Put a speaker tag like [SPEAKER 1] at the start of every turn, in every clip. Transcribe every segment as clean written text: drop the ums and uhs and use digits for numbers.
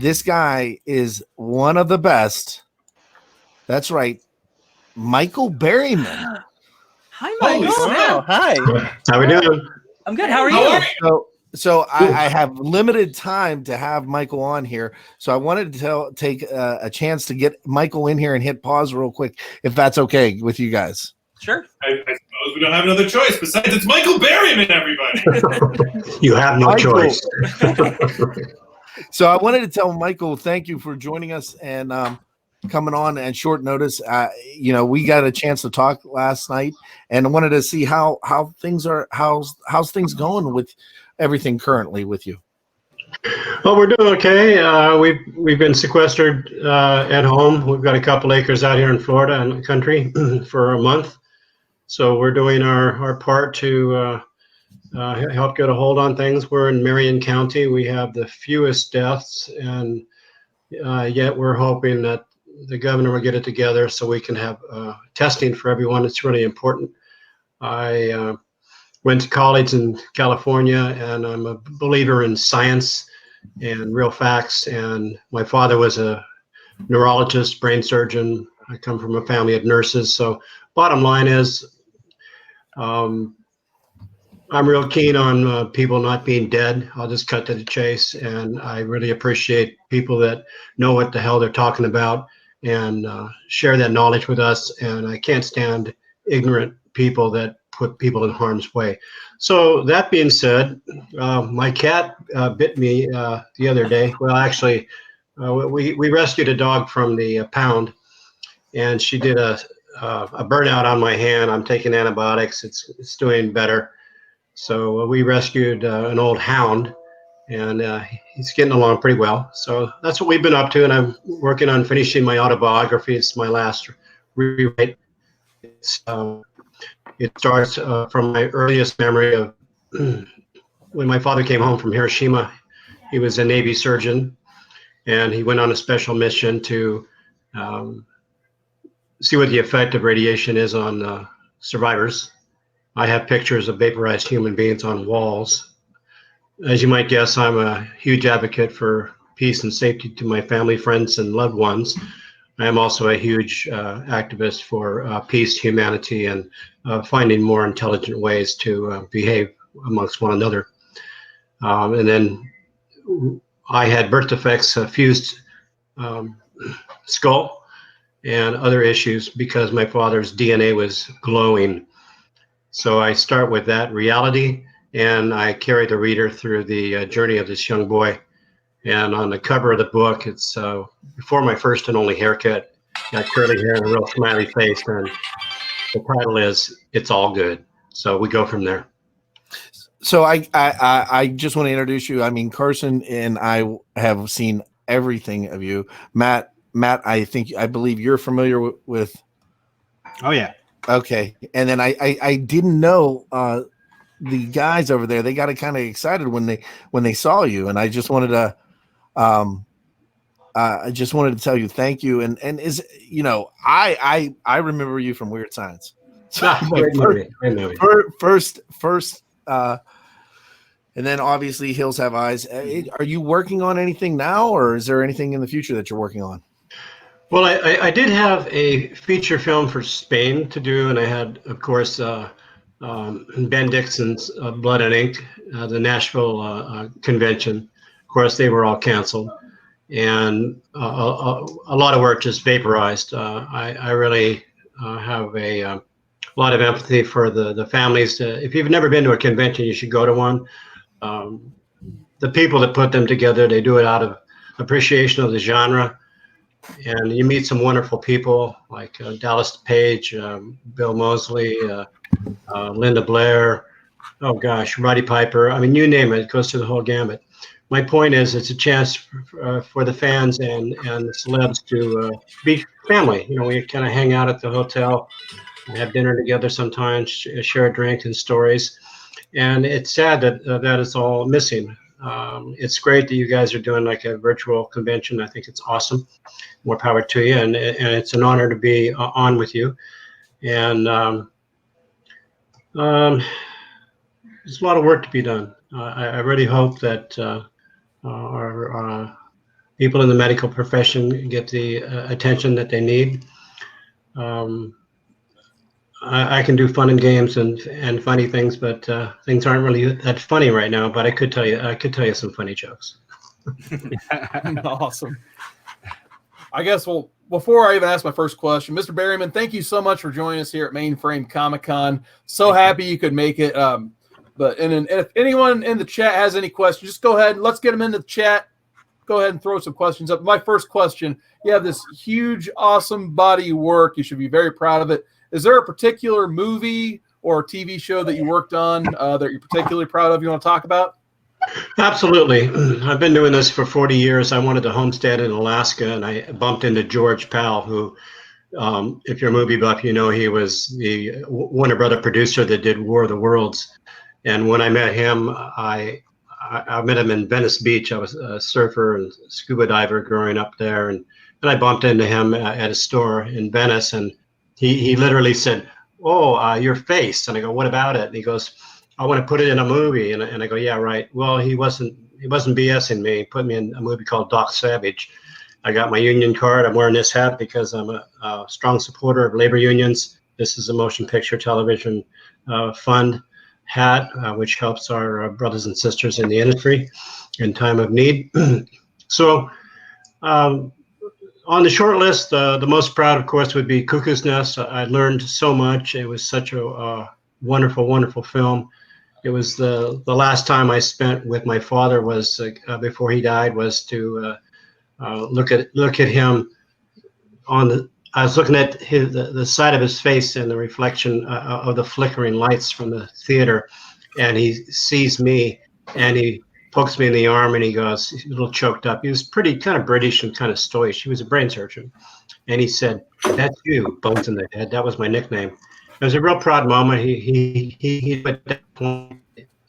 [SPEAKER 1] this guy is one of the best. That's right, Michael Berryman.
[SPEAKER 2] Hi, Michael.
[SPEAKER 3] Wow. Hi.
[SPEAKER 4] How we doing?
[SPEAKER 2] I'm good. How are you?
[SPEAKER 1] So I have limited time to have Michael on here, so I wanted to take a chance to get Michael in here and hit pause real quick, if that's okay with you guys.
[SPEAKER 2] Sure.
[SPEAKER 5] I suppose we don't have another choice. Besides, it's Michael Berryman, everybody.
[SPEAKER 4] You have no choice.
[SPEAKER 1] So I wanted to tell Michael, thank you for joining us and coming on at short notice. We got a chance to talk last night, and I wanted to see how things are. How's things going with everything currently with you?
[SPEAKER 4] Well, we're doing okay. We've been sequestered at home. We've got a couple acres out here in Florida and the country for a month. So we're doing our part to help get a hold on things. We're in Marion County. We have the fewest deaths, and yet we're hoping that the governor will get it together so we can have testing for everyone. It's really important. I went to college in California, and I'm a believer in science and real facts. And my father was a neurologist, brain surgeon. I come from a family of nurses. So bottom line is, I'm real keen on people not being dead. I'll just cut to the chase. And I really appreciate people that know what the hell they're talking about and share that knowledge with us. And I can't stand ignorant people that put people in harm's way. So that being said, my cat bit me the other day. Well, actually, we rescued a dog from the pound, and she did a burnout on my hand. I'm taking antibiotics. It's doing better. So we rescued an old hound, and he's getting along pretty well. So that's what we've been up to, and I'm working on finishing my autobiography. It's my last rewrite. It starts from my earliest memory of when my father came home from Hiroshima. He was a Navy surgeon, and he went on a special mission to see what the effect of radiation is on survivors. I have pictures of vaporized human beings on walls. As you might guess, I'm a huge advocate for peace and safety to my family, friends, and loved ones. I am also a huge activist for peace, humanity, and finding more intelligent ways to behave amongst one another. And then I had birth defects, a fused skull, and other issues because my father's DNA was glowing. So I start with that reality, and I carry the reader through the journey of this young boy. And on the cover of the book, it's before my first and only haircut. Got curly hair and a real smiley face, and the title is "It's All Good." So we go from there.
[SPEAKER 1] So I just want to introduce you. I mean, Carson and I have seen everything of you. Matt, I believe you're familiar with.
[SPEAKER 3] Oh yeah.
[SPEAKER 1] Okay, and then I didn't know the guys over there. They got kind of excited when they saw you, and I just wanted to tell you thank you. And is I remember you from Weird Science. First, and then obviously Hills Have Eyes. Are you working on anything now, or is there anything in the future that you're working on?
[SPEAKER 4] Well, I did have a feature film for Spain to do, and I had, of course, Ben Dixon's Blood and Ink, the Nashville convention. Of course, they were all canceled, and a lot of work just vaporized. I really have a lot of empathy for the families. If you've never been to a convention, you should go to one. The people that put them together, they do it out of appreciation of the genre. And you meet some wonderful people like Dallas Page, Bill Moseley, Linda Blair, Roddy Piper. I mean, you name it, it goes through the whole gamut. My point is, it's a chance for the fans and the celebs to be family. We kind of hang out at the hotel, have dinner together sometimes, share a drink and stories. And it's sad that that is all missing. It's great that you guys are doing like a virtual convention. I think it's awesome. More power to you, and it's an honor to be on with you. And there's a lot of work to be done. I really hope that our people in the medical profession get the attention that they need. I can do fun and games and funny things, but things aren't really that funny right now. But I could tell you some funny jokes.
[SPEAKER 6] Awesome. I guess, well, before I even ask my first question, Mr. Berryman, thank you so much for joining us here at Mainframe Comic-Con. So happy you could make it. But if anyone in the chat has any questions, just go ahead. Let's get them into the chat. Go ahead and throw some questions up. My first question, you have this huge, awesome body of work. You should be very proud of it. Is there a particular movie or TV show that you worked on that you're particularly proud of you want to talk about?
[SPEAKER 4] Absolutely. I've been doing this for 40 years. I wanted to homestead in Alaska, and I bumped into George Powell, who, if you're a movie buff, you know he was the Warner Brother producer that did War of the Worlds. And when I met him, I met him in Venice Beach. I was a surfer and scuba diver growing up there, and I bumped into him at a store in Venice, and he literally said, "Oh, your face." And I go, "What about it?" And he goes, "I want to put it in a movie." And I go, "Yeah, right." Well, he wasn't BSing me. He put me in a movie called Doc Savage. I got my union card. I'm wearing this hat because I'm a strong supporter of labor unions. This is a motion picture television fund hat, which helps our brothers and sisters in the industry in time of need. So on the short list, the most proud, of course, would be Cuckoo's Nest. I learned so much. It was such a wonderful, wonderful film. It was the last time I spent with my father was before he died, was to look at him on the. I was looking at the side of his face and the reflection of the flickering lights from the theater, and he sees me and he pokes me in the arm and he goes, he's a little choked up. He was pretty kind of British and kind of stoic. He was a brain surgeon, and he said, "That's you, Bones in the Head." That was my nickname. It was a real proud moment. He at that point,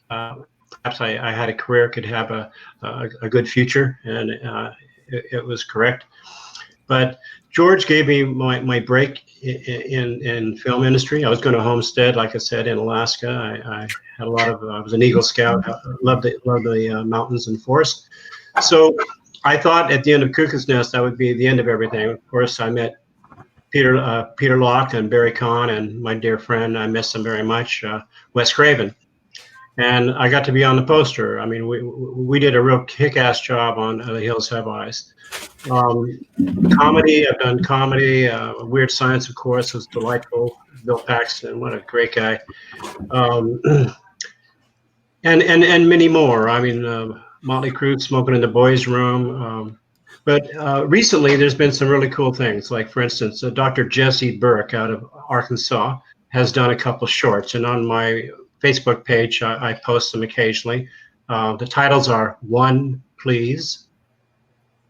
[SPEAKER 4] perhaps I had a career, could have a good future, and it was correct. But George gave me my break in film industry. I was going to homestead, like I said, in Alaska. I had a lot of. I was an Eagle Scout. I loved the mountains and forests. So I thought at the end of Cuckoo's Nest that would be the end of everything. Of course, I met Peter Locke and Barry Kahn and my dear friend. I miss him very much. Wes Craven. And I got to be on the poster. I mean, we did a real kick-ass job on The Hills Have Eyes. Comedy, I've done comedy. Weird Science, of course, was delightful. Bill Paxton, what a great guy. And many more. I mean, Motley Crue, Smoking in the Boys' Room. But recently, there's been some really cool things. Like, for instance, Dr. Jesse Burke out of Arkansas has done a couple shorts. And on my Facebook page, I post them occasionally. The titles are One Please,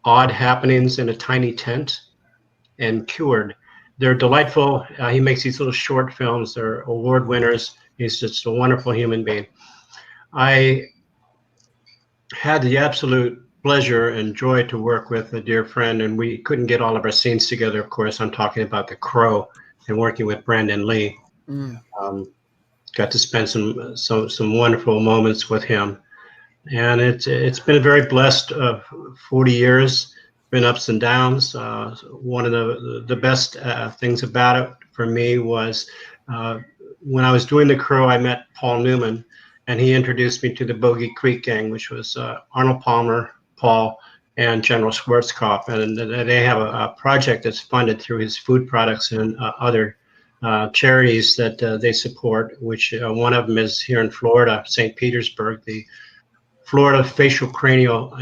[SPEAKER 4] Odd Happenings in a Tiny Tent, and Cured. They're delightful. He makes these little short films. They're award winners. He's just a wonderful human being. I had the absolute pleasure and joy to work with a dear friend, and we couldn't get all of our scenes together. Of course, I'm talking about The Crow and working with Brandon Lee. Got to spend some wonderful moments with him, and it's been a very blessed 40 years. Been ups and downs. One of the best things about it for me was when I was doing The Crow, I met Paul Newman, and he introduced me to the Bogey Creek Gang, which was Arnold Palmer, Paul, and General Schwarzkopf, and they have a project that's funded through his food products and other charities that they support, which one of them is here in Florida, St. Petersburg, the Florida Facial Cranial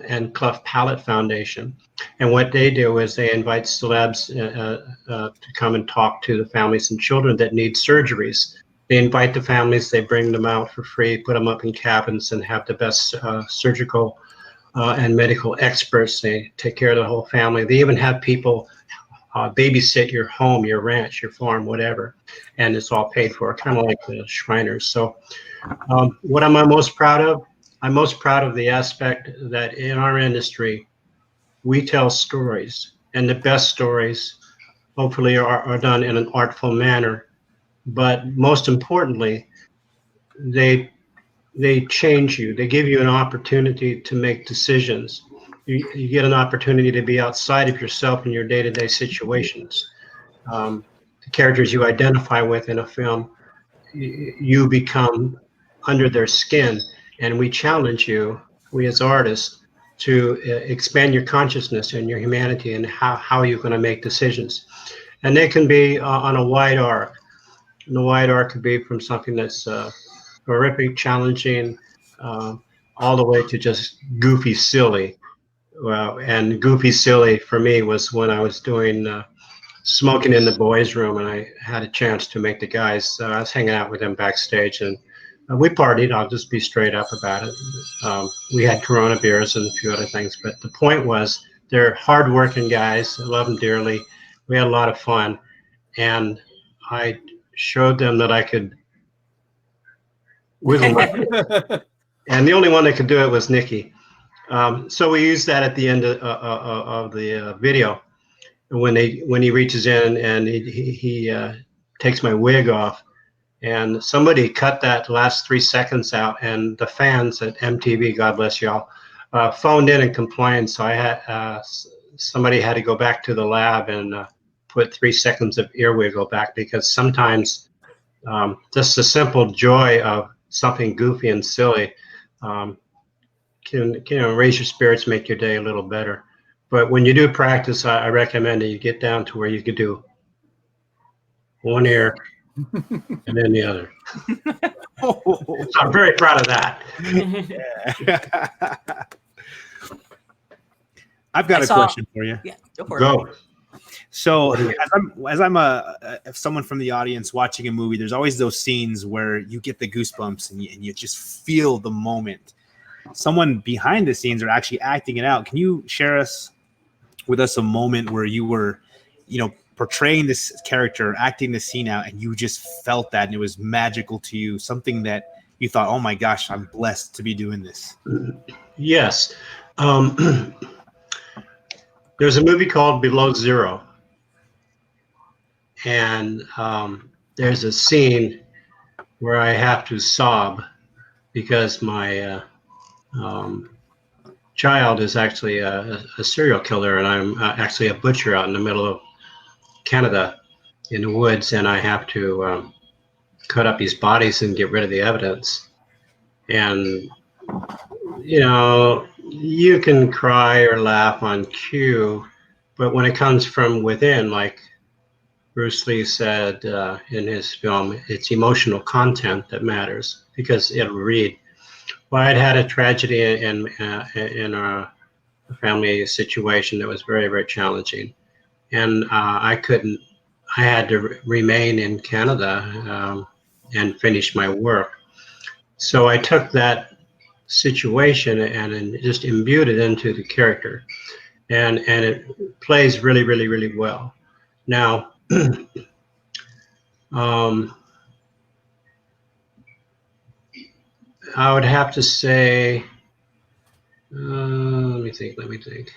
[SPEAKER 4] and Cleft Palate Foundation. And what they do is they invite celebs to come and talk to the families and children that need surgeries. They invite the families, they bring them out for free, put them up in cabins, and have the best surgical and medical experts. They take care of the whole family. They even have people babysit your home, your ranch, your farm, whatever, and it's all paid for, kind of like the Shriners. So what am I most proud of? I'm most proud of the aspect that in our industry, we tell stories, and the best stories hopefully are done in an artful manner. But most importantly, they change you. They give you an opportunity to make decisions. you get an opportunity to be outside of yourself in your day-to-day situations. The characters you identify with in a film, you become under their skin, and we challenge you, we as artists, to expand your consciousness and your humanity and how you're going to make decisions. And they can be on a wide arc. And the wide arc could be from something that's horrific, challenging, all the way to just goofy, silly. And goofy, silly for me was when I was doing Smoking in the Boys' Room, and I had a chance to make the guys. I was hanging out with them backstage, and we partied. I'll just be straight up about it. We had Corona beers and a few other things, but the point was they're hardworking guys. I love them dearly. We had a lot of fun, and I showed them that I could wiggle my and the only one that could do it was Nikki. So we used that at the end of the video. When he reaches in and he takes my wig off, and somebody cut that last 3 seconds out, and the fans at MTV, God bless y'all, phoned in and complained. So I had somebody had to go back to the lab and put 3 seconds of ear wiggle back, because sometimes just the simple joy of something goofy and silly can raise your spirits, make your day a little better. But when you do practice, I recommend that you get down to where you could do one ear and then the other. So I'm very proud of that.
[SPEAKER 3] I've got a question for you.
[SPEAKER 2] Yeah, go for it.
[SPEAKER 4] Go.
[SPEAKER 3] So as I'm someone from the audience watching a movie, there's always those scenes where you get the goosebumps and you just feel the moment. Someone behind the scenes are actually acting it out. Can you share with us a moment where you were, portraying this character, acting the scene out, and you just felt that and it was magical to you, something that you thought, oh my gosh, I'm blessed to be doing this?
[SPEAKER 4] Yes. There's a movie called Below Zero. And there's a scene where I have to sob because my child is actually a serial killer, and I'm actually a butcher out in the middle of Canada in the woods, and I have to cut up these bodies and get rid of the evidence. And you can cry or laugh on cue, but when it comes from within, like Bruce Lee said in his film, it's emotional content that matters, because it'll read. Well, I'd had a tragedy in a family situation that was very, very challenging, and I had to remain in Canada and finish my work. So I took that situation and just imbued it into the character, and it plays really, really, really well. Now, I would have to say, let me think.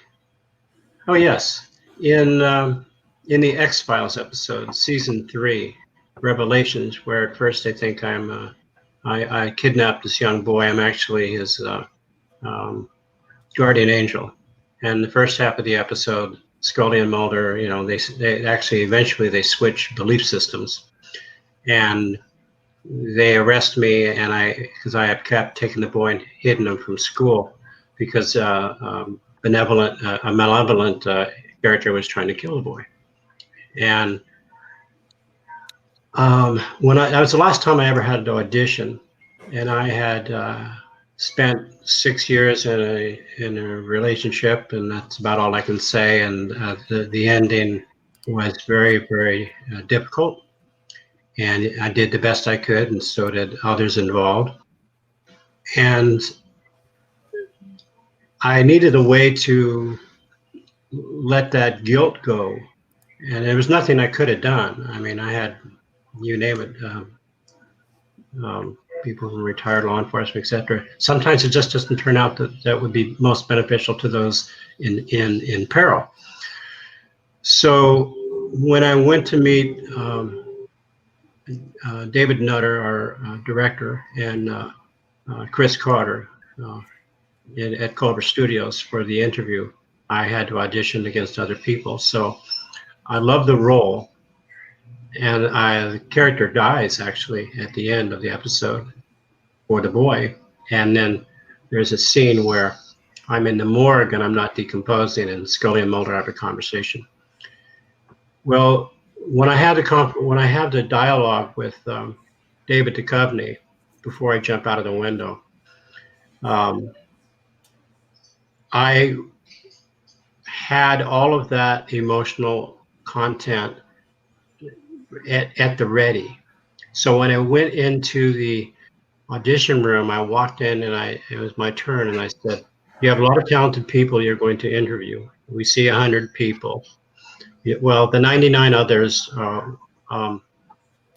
[SPEAKER 4] Oh yes, in the X-Files episode, season 3, Revelations, where at first I think I kidnapped this young boy. I'm actually his guardian angel. And the first half of the episode, Scully and Mulder, they actually eventually they switch belief systems, and they arrest me, and because I have kept taking the boy and hidden him from school, because a malevolent character was trying to kill the boy. And when that was the last time I ever had to audition, and I had spent 6 years in a relationship, and that's about all I can say. And the ending was very, very difficult. And I did the best I could, and so did others involved. And I needed a way to let that guilt go. And there was nothing I could have done. I mean, I had, you name it, people from retired law enforcement, etc. Sometimes it just doesn't turn out that would be most beneficial to those in peril. So when I went to meet David Nutter, our director, and Chris Carter, at Culver Studios for the interview. I had to audition against other people. So I love the role. And the character dies actually at the end of the episode for the boy. And then there's a scene where I'm in the morgue and I'm not decomposing, and Scully and Mulder have a conversation. Well, when I had the dialogue with David Duchovny before I jump out of the window, I had all of that emotional content at the ready. So when I went into the audition room, I walked in and it was my turn, and I said, "You have a lot of talented people you're going to interview. We see 100 people. Well, the 99 others, aren't going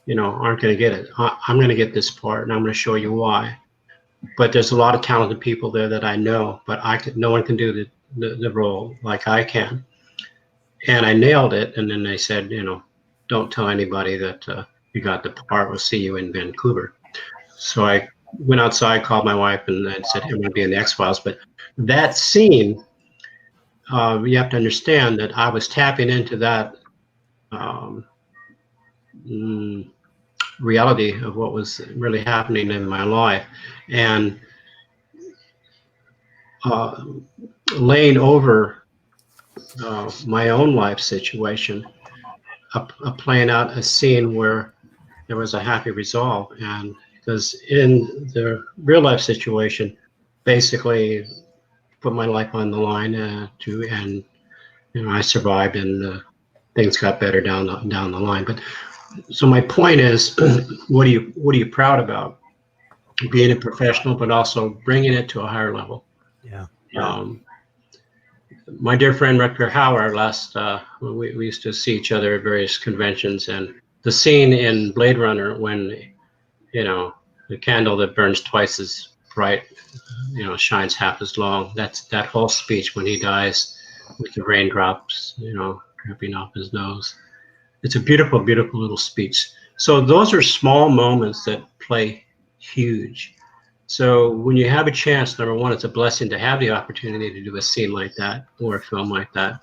[SPEAKER 4] to get it. I'm going to get this part, and I'm going to show you why. But there's a lot of talented people there that I know, but no one can do the role like I can." And I nailed it. And then they said, "Don't tell anybody that you got the part. We'll see you in Vancouver." So I went outside, called my wife, and I said, "I'm going to be in the X-Files." But that scene, you have to understand that I was tapping into that reality of what was really happening in my life, and laying over my own life situation, playing out a scene where there was a happy resolve. And because in the real life situation, basically put my life on the line and I survived, and things got better down the line. But so my point is, what are you proud about? Being a professional, but also bringing it to a higher level.
[SPEAKER 3] Yeah.
[SPEAKER 4] My dear friend Rutger Hauer, we used to see each other at various conventions, and the scene in Blade Runner when the candle that burns twice as bright shines half as long. That's that whole speech when he dies with the raindrops dripping off his nose. It's a beautiful, beautiful little speech. So those are small moments that play huge. So when you have a chance, number one, it's a blessing to have the opportunity to do a scene like that or a film like that.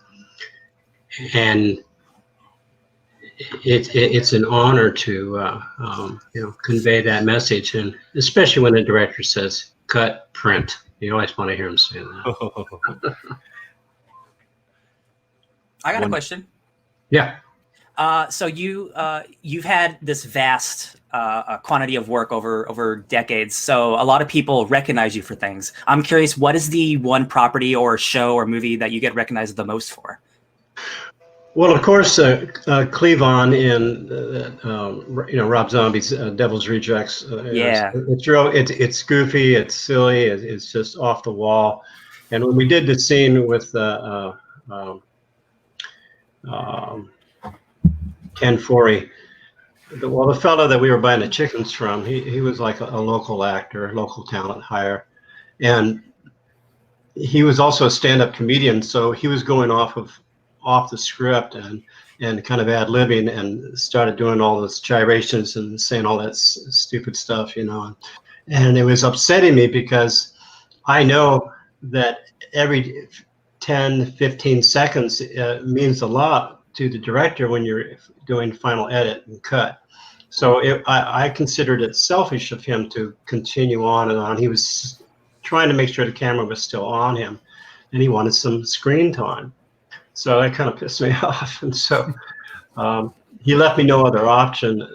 [SPEAKER 4] And it's an honor to convey that message, and especially when the director says cut, print. You always want to hear him say that.
[SPEAKER 2] I got a question.
[SPEAKER 4] Yeah.
[SPEAKER 2] So you've had this vast quantity of work over decades. So a lot of people recognize you for things. I'm curious, what is the one property or show or movie that you get recognized the most for?
[SPEAKER 4] Well, of course, Cleavon in Rob Zombie's Devil's Rejects.
[SPEAKER 2] Yeah.
[SPEAKER 4] It's goofy, it's silly, it's just off the wall. And when we did the scene with Ken Forey, the fellow that we were buying the chickens from, he was like a local actor, local talent hire, and he was also a stand-up comedian. So he was going off the script and kind of ad-libbing, and started doing all those gyrations and saying all that stupid stuff, and it was upsetting me because I know that every 10-15 seconds means a lot to the director when you're doing final edit and cut. So I considered it selfish of him to continue on and on. He was trying to make sure the camera was still on him, and he wanted some screen time. So that kind of pissed me off. And so he left me no other option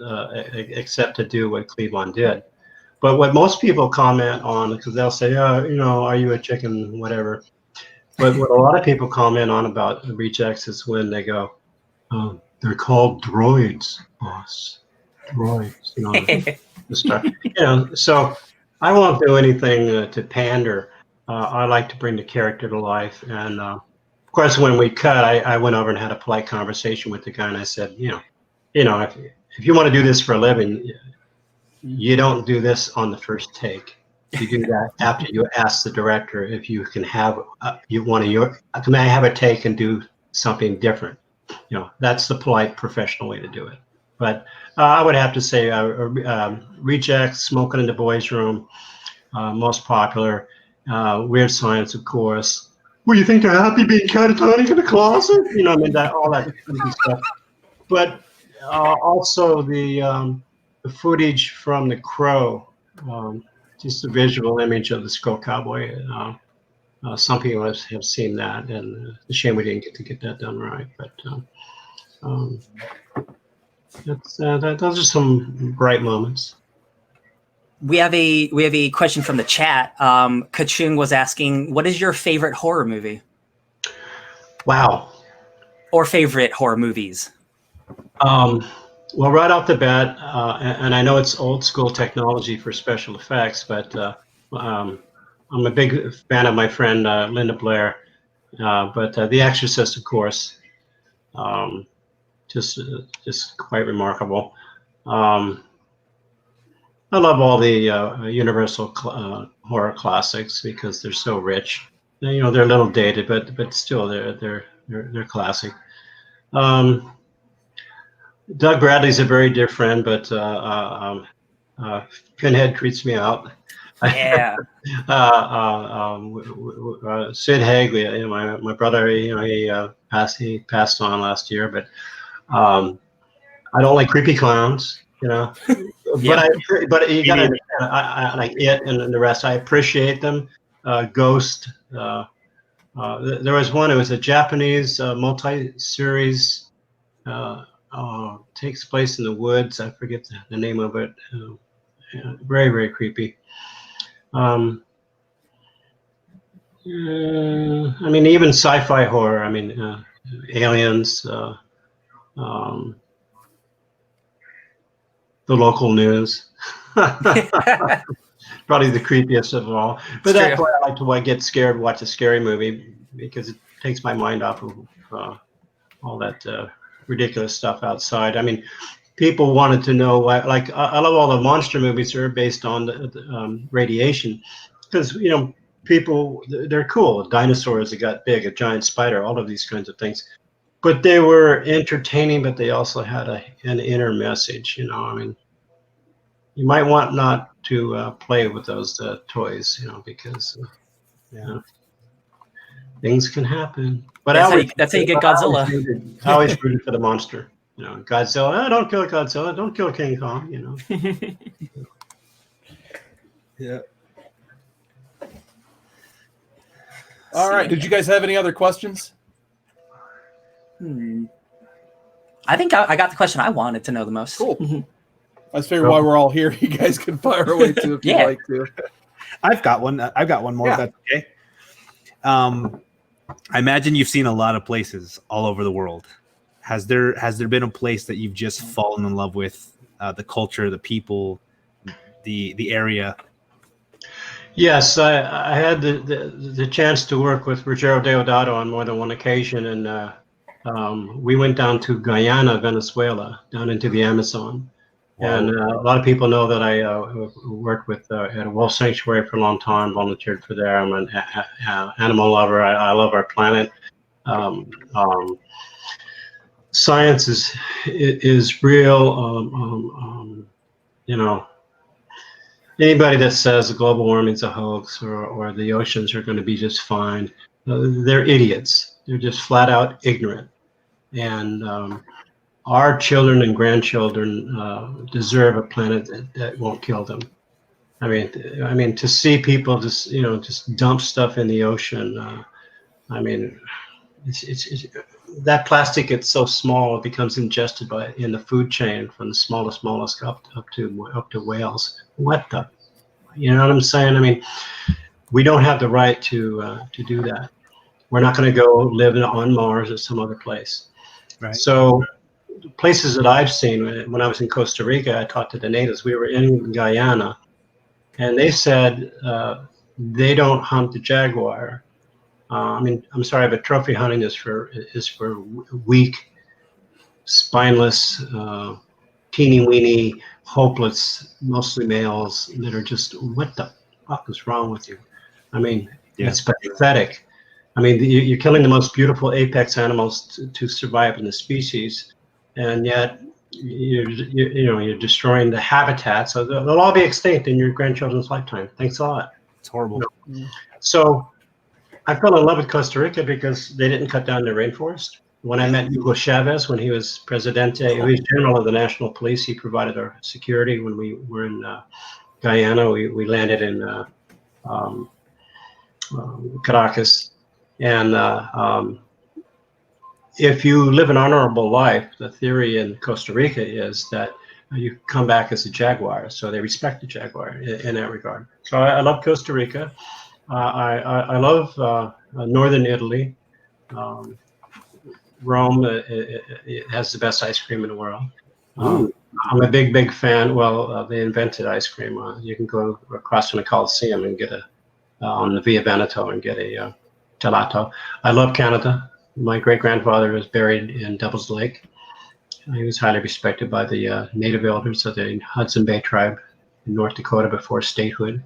[SPEAKER 4] except to do what Cleavon did. But what most people comment on, because they'll say, are you a chicken, whatever. But what a lot of people comment on about the rejects is when they go, they're called droids, boss. Droids. So I won't do anything to pander. I like to bring the character to life. And of course, when we cut, I went over and had a polite conversation with the guy, and I said, if you want to do this for a living, you don't do this on the first take. You do that after you ask the director if you can have can I have a take and do something different. That's the polite, professional way to do it. But I would have to say Rejects, Smoking in the Boys' Room, most popular. Weird Science, of course. Well, you think they're happy being catatonic in the closet? You know, I mean, all that creepy stuff. But also the footage from The Crow, just the visual image of the Skull Cowboy. Some people have seen that, and it's a shame we didn't get to get that done right. But those are some bright moments.
[SPEAKER 2] We have a question from the chat. Kachung was asking, what is your favorite horror movie?
[SPEAKER 4] Wow.
[SPEAKER 2] Or favorite horror movies?
[SPEAKER 4] Well, right off the bat, and I know it's old school technology for special effects, but I'm a big fan of my friend Linda Blair. But The Exorcist, of course, just quite remarkable. I love all the Universal horror classics because they're so rich. You know, they're a little dated, but still they're classic. Doug Bradley's a very dear friend, but Pinhead creeps me out.
[SPEAKER 2] Yeah.
[SPEAKER 4] Sid Haig, you know, my brother, you know, he passed on last year, but I don't like creepy clowns, you know.
[SPEAKER 2] Yeah.
[SPEAKER 4] But you gotta understand, I like It and the rest. I appreciate them. Ghost. There was one. It was a Japanese multi-series. Takes place in the woods. I forget the name of it. Very, very creepy. I mean, even sci-fi horror. I mean, Aliens. The Local News. Probably the creepiest of all. But that's why I like to get scared, watch a scary movie, because it takes my mind off of all that ridiculous stuff outside. I mean, people wanted to know why. Like, I love all the monster movies that are based on the radiation, because, you know, people, they're cool. Dinosaurs that got big, a giant spider, all of these kinds of things. But they were entertaining, but they also had an inner message, you know. I mean, you might want not to play with those toys, you know, because things can happen. But
[SPEAKER 2] that's how you get Godzilla.
[SPEAKER 4] I always rooted for the monster. You know, Godzilla, don't kill Godzilla, don't kill King Kong, you know.
[SPEAKER 6] Yeah. All right. Did you guys have any other questions?
[SPEAKER 2] I think I got the question I wanted to know the most.
[SPEAKER 6] Cool. I just figured while we're all here, you guys can fire away too if you'd like to.
[SPEAKER 3] I've got one. I've got one more. If that's okay. I imagine you've seen a lot of places all over the world. Has there been a place that you've just fallen in love with, the culture, the people, the area?
[SPEAKER 4] Yes, I had the chance to work with Rogero Deodato on more than one occasion, and we went down to Guyana, Venezuela, down into the Amazon. Whoa. And a lot of people know that I worked with at a wolf sanctuary for a long time, volunteered for there. I'm an animal lover. I love our planet. Science is real. You know, anybody that says global warming is a hoax or the oceans are going to be just fine, they're idiots. They're just flat out ignorant. And our children and grandchildren deserve a planet that won't kill them. I mean, to see people just dump stuff in the ocean. I mean, it's that plastic. It's so small, it becomes ingested in the food chain from the smallest mollusk up to whales. What the? You know what I'm saying? I mean, we don't have the right to do that. We're not going to go live on Mars or some other place.
[SPEAKER 3] Right.
[SPEAKER 4] So places that I've seen, when I was in Costa Rica, I talked to the natives. We were in Guyana, and they said they don't hunt the jaguar. I mean, I'm sorry, but trophy hunting is for weak, spineless, teeny-weeny, hopeless, mostly males that are just, what the fuck is wrong with you? I mean, it's pathetic. I mean, you're killing the most beautiful apex animals to survive in the species, and yet you're destroying the habitat. So they'll all be extinct in your grandchildren's lifetime. Thanks a lot.
[SPEAKER 3] It's horrible.
[SPEAKER 4] No. So I fell in love with Costa Rica because they didn't cut down their rainforest. When I met Hugo Chavez, when he was Presidente, he was General of the National Police. He provided our security when we were in Guyana. We landed in Caracas. And if you live an honorable life, the theory in Costa Rica is that you come back as a jaguar. So they respect the jaguar in that regard. So I love Costa Rica. I love northern Italy. Rome it has the best ice cream in the world. I'm a big fan. Well, they invented ice cream. You can go across from the Coliseum and get on the Via Veneto and get a gelato. I love Canada. My great-grandfather was buried in Devil's Lake. He was highly respected by the native elders of the Hudson Bay tribe in North Dakota before statehood.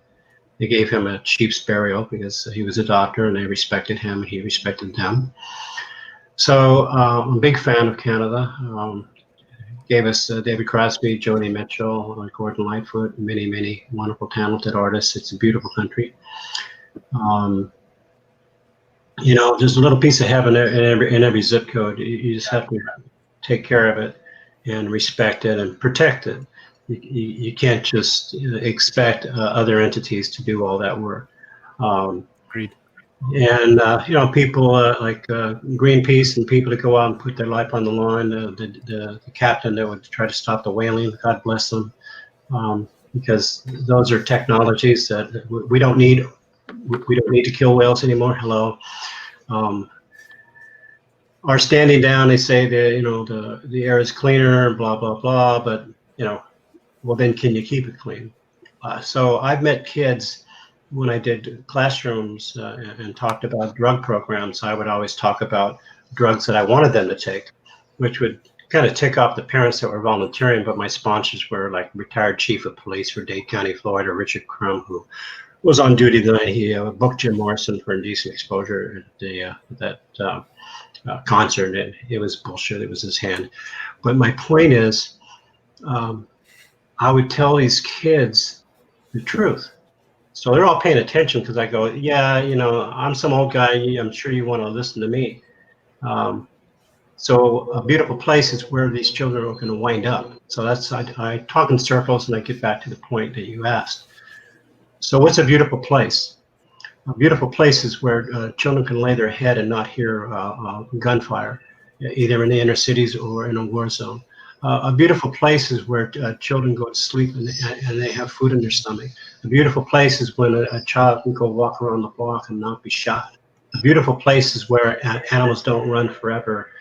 [SPEAKER 4] They gave him a chief's burial because he was a doctor and they respected him and he respected them. So I'm a big fan of Canada. Gave us David Crosby, Joni Mitchell, Gordon Lightfoot, many wonderful, talented artists. It's a beautiful country. There's a little piece of heaven in every zip code. You just have to take care of it and respect it and protect it. You can't just expect other entities to do all that work.
[SPEAKER 3] Agreed.
[SPEAKER 4] And people like Greenpeace and people that go out and put their life on the line. The captain that would try to stop the whaling, God bless them, because those are technologies that we don't need. We don't need to kill whales anymore. Hello. Are standing down. They say that the air is cleaner and blah blah blah. But well then can you keep it clean? So I've met kids. When I did classrooms and talked about drug programs, I would always talk about drugs that I wanted them to take, which would kind of tick off the parents that were volunteering. But my sponsors were like retired chief of police for Dade County, Florida, Richard Crum, who was on duty the night he booked Jim Morrison for indecent exposure at that concert. And it was bullshit. It was his hand. But my point is, I would tell these kids the truth. So they're all paying attention because I go, yeah, I'm some old guy. I'm sure you want to listen to me. So a beautiful place is where these children are going to wind up. So I talk in circles and I get back to the point that you asked. So what's a beautiful place? A beautiful place is where children can lay their head and not hear gunfire, either in the inner cities or in a war zone. A beautiful place is where children go to sleep and they have food in their stomach. A beautiful place is when a child can go walk around the block and not be shot. A beautiful place is where animals don't run forever,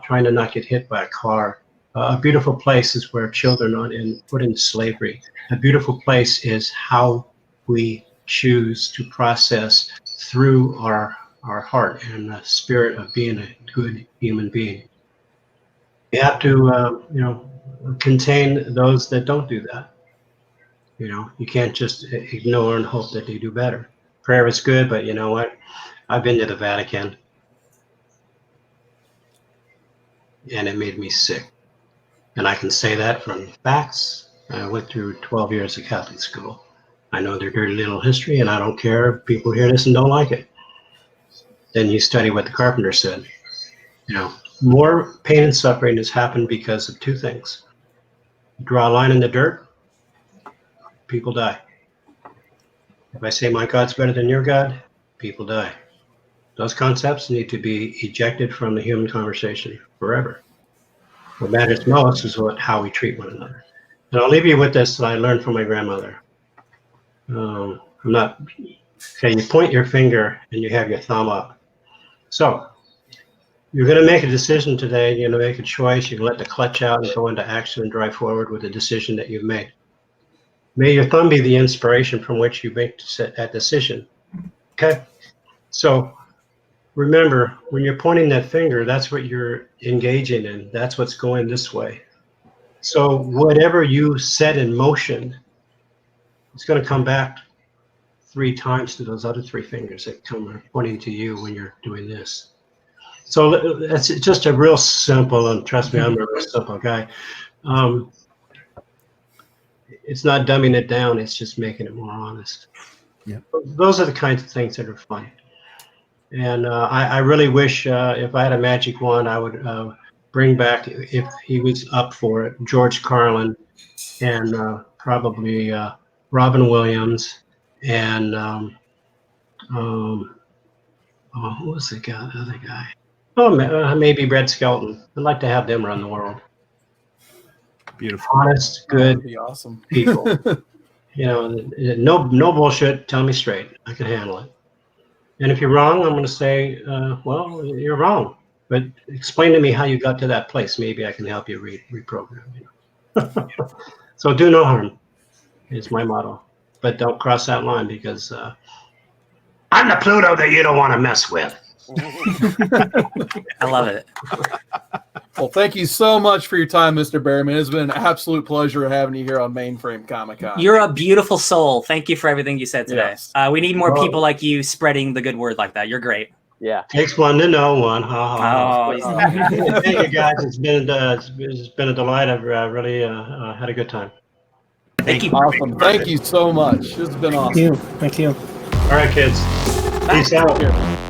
[SPEAKER 4] trying to not get hit by a car. A beautiful place is where children aren't put into slavery. A beautiful place is how we choose to process through our heart and the spirit of being a good human being. You have to, contain those that don't do that. You can't just ignore and hope that they do better. Prayer is good, but you know what? I've been to the Vatican, and it made me sick. And I can say that from facts. I went through 12 years of Catholic school. I know their dirty little history, and I don't care if people hear this and don't like it. Then you study what the carpenter said. More pain and suffering has happened because of two things. You draw a line in the dirt, people die. If I say my God's better than your God, people die. Those concepts need to be ejected from the human conversation forever. What matters most is how we treat one another. And I'll leave you with this that I learned from my grandmother. You point your finger and you have your thumb up. So you're going to make a decision today. You're going to make a choice. You can let the clutch out and go into action and drive forward with the decision that you've made. May your thumb be the inspiration from which you make that decision. Okay? So remember, when you're pointing that finger, that's what you're engaging in. That's what's going this way. So whatever you set in motion, it's going to come back 3 times to those other 3 fingers that come pointing to you when you're doing this. So that's just a real simple, and trust me, I'm a real simple guy. It's not dumbing it down, it's just making it more honest.
[SPEAKER 1] Yeah.
[SPEAKER 4] Those are the kinds of things that are fun. And I really wish if I had a magic wand, I would bring back, if he was up for it, George Carlin and probably Robin Williams and who was the other guy? Oh, maybe Red Skelton. I'd like to have them run the world.
[SPEAKER 3] Beautiful.
[SPEAKER 4] Honest,
[SPEAKER 6] That
[SPEAKER 4] good
[SPEAKER 6] would be awesome.
[SPEAKER 4] people. No bullshit. Tell me straight. I can handle it. And if you're wrong, I'm going to say, well, you're wrong. But explain to me how you got to that place. Maybe I can help you reprogram. So do no harm is my motto. But don't cross that line, because I'm the Pluto that you don't want to mess with.
[SPEAKER 2] I love it.
[SPEAKER 6] Well, thank you so much for your time, Mr. Berryman. It's been an absolute pleasure having you here on Mainframe Comic-Con.
[SPEAKER 2] You're a beautiful soul. Thank you for everything you said today.
[SPEAKER 6] Yes.
[SPEAKER 2] We need more people like you spreading the good word like that. You're great.
[SPEAKER 7] Yeah.
[SPEAKER 4] Takes one to know one. Ha, ha,
[SPEAKER 2] Oh,
[SPEAKER 4] ha. Thank you, guys. It's been a delight. I've really had a good time.
[SPEAKER 2] thank you.
[SPEAKER 6] Awesome. Thank you so much. This has been awesome.
[SPEAKER 1] Thank you.
[SPEAKER 4] All right, kids. Peace out.
[SPEAKER 6] Take care.